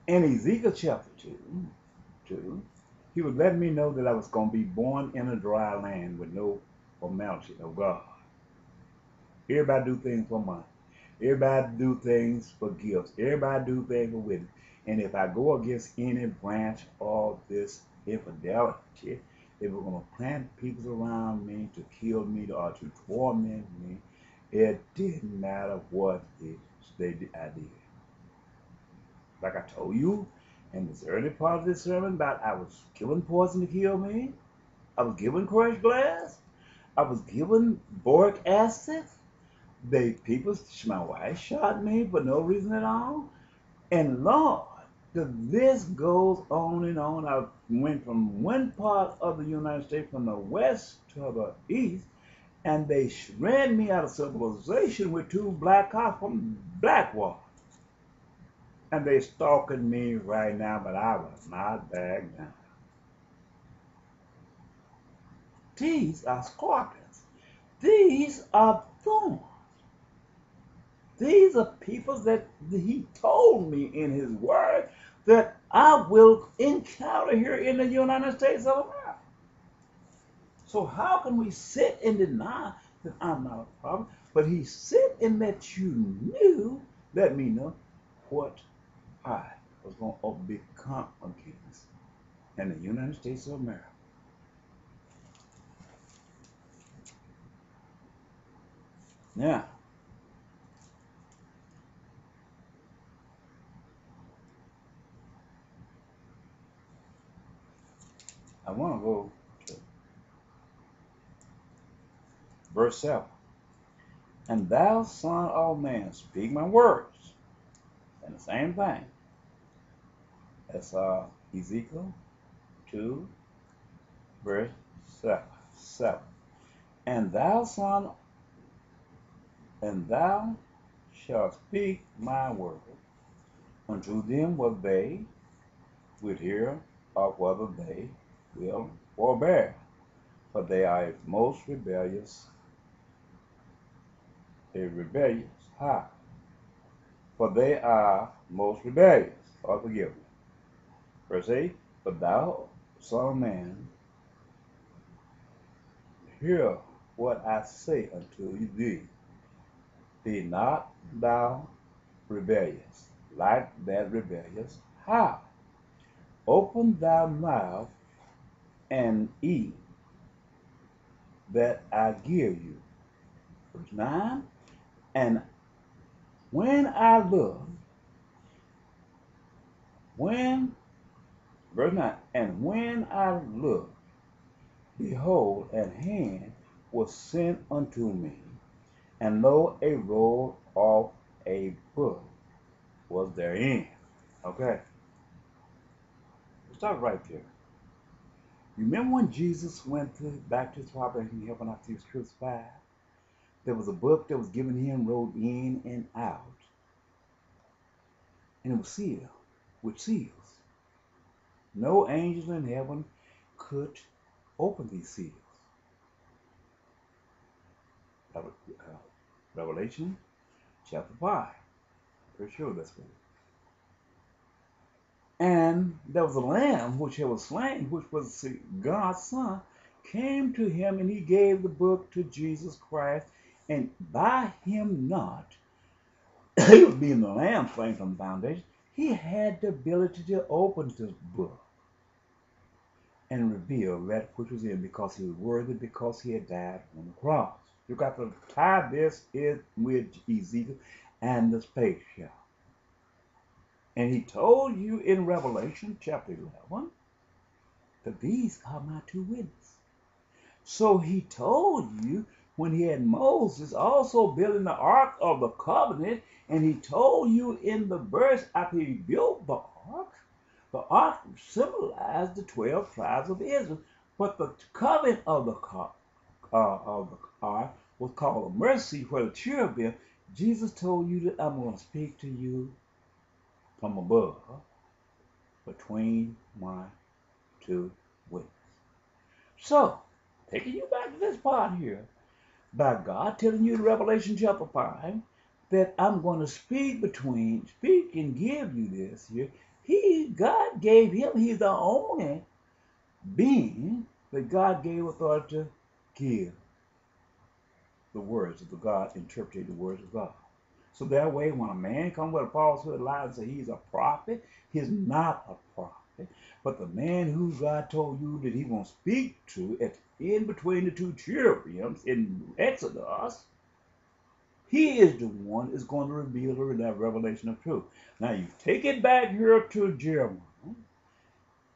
In Ezekiel chapter 2, he was letting me know that I was going to be born in a dry land with no formality of God. Everybody do things for money. Everybody do things for gifts. Everybody do things for witness. And if I go against any branch of this infidelity, they were going to plant people around me to kill me or to torment me. It didn't matter what I did. Like I told you in this early part of this sermon about I was given poison to kill me. I was given crushed glass. I was given boric acid. My wife shot me for no reason at all. And Lord, the list goes on and on. I went from one part of the United States, from the west to the east, and they ran me out of civilization with two black cops from Blackwater. And they stalking me right now, but I was not back down. These are scorpions. These are thorns. These are people that he told me in his word that I will encounter here in the United States of America. So how can we sit and deny that I'm not a problem? But he said and let me know what I was going to become against in the United States of America. Now, I want to go to verse 7. And thou, son of man, speak my words. And the same thing. That's Ezekiel 2, verse 7. And thou, son, and thou shalt speak my word unto them what they would hear, or whether they will forbear. For they are most rebellious, heart. For they are most rebellious, or forgive me. Verse 8, but thou, son of man, hear what I say unto thee. Be not thou rebellious, like that rebellious heart. Open thy mouth and eat that I give you. Verse 9, and when I look, verse 9, and when I look, behold, an hand was sent unto me, and lo, a roll of a book was therein. Okay, stop right there. Remember when Jesus went back to his Father in heaven after he was crucified? There was a book that was given him, wrote in and out, and it was sealed with seals. No angel in heaven could open these seals. Revelation chapter 5. Pretty sure that's what it is. And there was a lamb which was slain, which was God's son, came to him, and he gave the book to Jesus Christ, and by him not, he was being the lamb slain from the foundation, he had the ability to open this book and reveal that which was in, because he was worthy, because he had died on the cross. You got to tie this in with Ezekiel and the space shell. And he told you in Revelation chapter 11 that these are my two witnesses. So he told you when he had Moses also building the Ark of the Covenant, and he told you in the verse after he built the ark symbolized the 12 tribes of Israel, but the covenant of the ark was called a mercy for the cherubim. Jesus told you that I'm going to speak to you from above, between my two witnesses. So, taking you back to this part here, by God telling you in Revelation chapter 5 that I'm going to speak and give you this here, God gave him, he's the only being that God gave authority to give the words of the God, interpret the words of God. So that way, when a man comes with a falsehood lie and say he's a prophet, he's not a prophet. But the man who God told you that he won't speak to in between the two cherubims in Exodus, he is the one that's going to reveal that revelation of truth. Now you take it back here to Jeremiah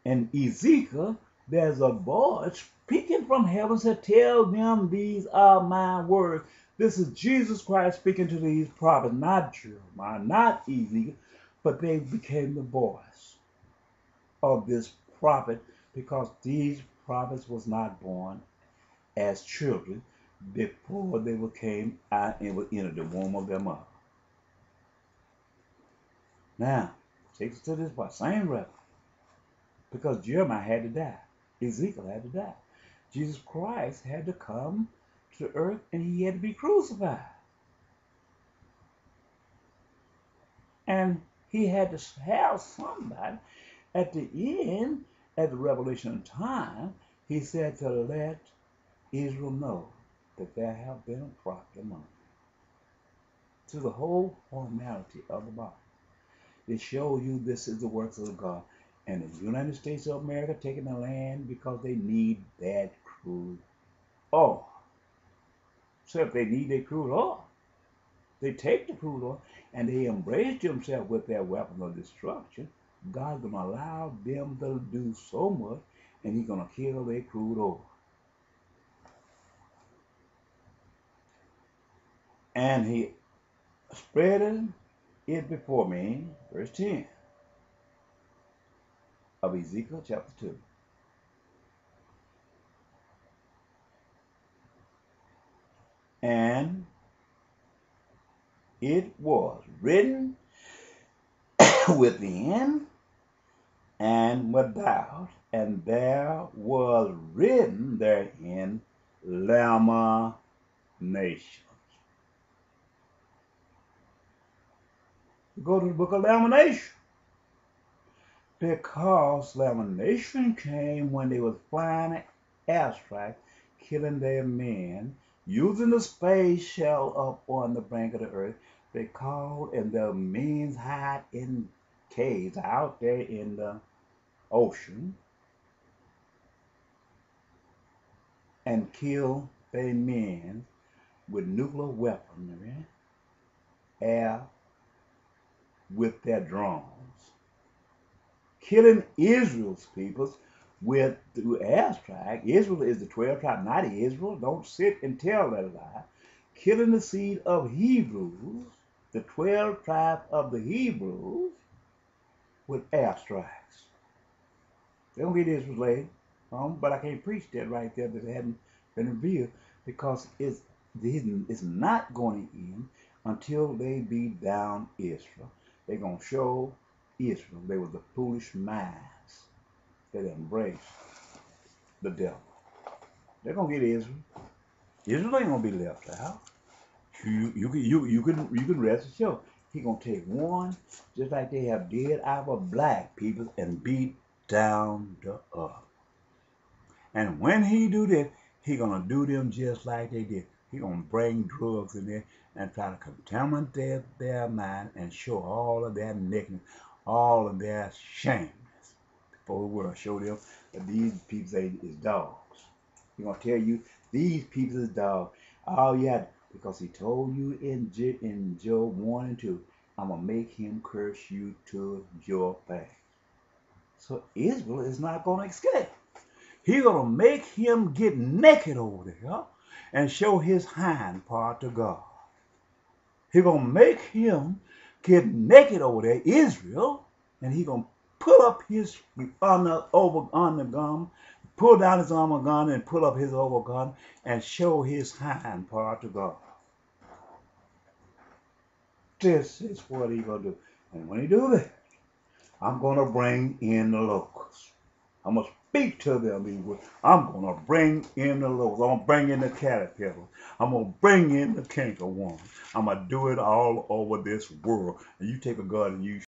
and Ezekiel, there's a voice speaking from heaven to tell them these are my words. This is Jesus Christ speaking to these prophets, not Jeremiah, not Ezekiel, but they became the voice of this prophet because these prophets was not born as children before they came out and were entered the womb of their mother. Now, takes us to this part, same record. Because Jeremiah had to die. Ezekiel had to die. Jesus Christ had to come to earth and he had to be crucified. And he had to have somebody at the end, at the revelation of time, he said to let Israel know that there have been a prophet among you. To the whole formality of the Bible. It shows you this is the works of God. And the United States of America taking the land because they need that crude oil. So if they need their crude oil, they take the crude oil and they embrace themselves with their weapon of destruction. God's going to allow them to do so much and he's going to kill their crude oil. And he spread it before me, verse 10. Of Ezekiel chapter 2. And it was written within and without, and there was written therein Lamentations. Go to the book of Lamentation. Because lamentation came when they was flying abstract, killing their men, using the space shell up on the brink of the earth. They called and their men hide in caves out there in the ocean and kill their men with nuclear weaponry, air with their drones. Killing Israel's peoples with the airstrike. Israel is the 12 tribe, not Israel. Don't sit and tell that lie. Killing the seed of Hebrews, the 12 tribes of the Hebrews, with airstrikes. They don't get Israel's leg, but I can't preach that right there that it hadn't been revealed because it's not going to end until they beat down Israel. They're going to show Israel they were the foolish minds that embraced the devil. They're gonna get Israel. Israel ain't gonna be left out. You can rest assured. He gonna take one, just like they have did our black people, and beat down the other. And when he do this, he gonna do them just like they did. He gonna bring drugs in there and try to contaminate their mind and show all of their nakedness, all of their shameness before the world. Show them that these people is dogs. He's going to tell you these people is dogs. All you had, because he told you in Job 1 and 2, I'm going to make him curse you to your face. So Israel is not going to escape. He's going to make him get naked over there and show his hind part to God. He's going to make him get naked over there, Israel, and he's going to pull up his undergarment, pull down his undergarment and pull up his overgarment and show his hind part to God. This is what he's going to do. And when he do that, I'm going to bring in the locusts. I'm going to speak to them. I'm going to bring in the locusts. I'm going to bring in the caterpillar. I'm going to bring in the cankerworm. I'm going to do it all over this world. And you take a God and you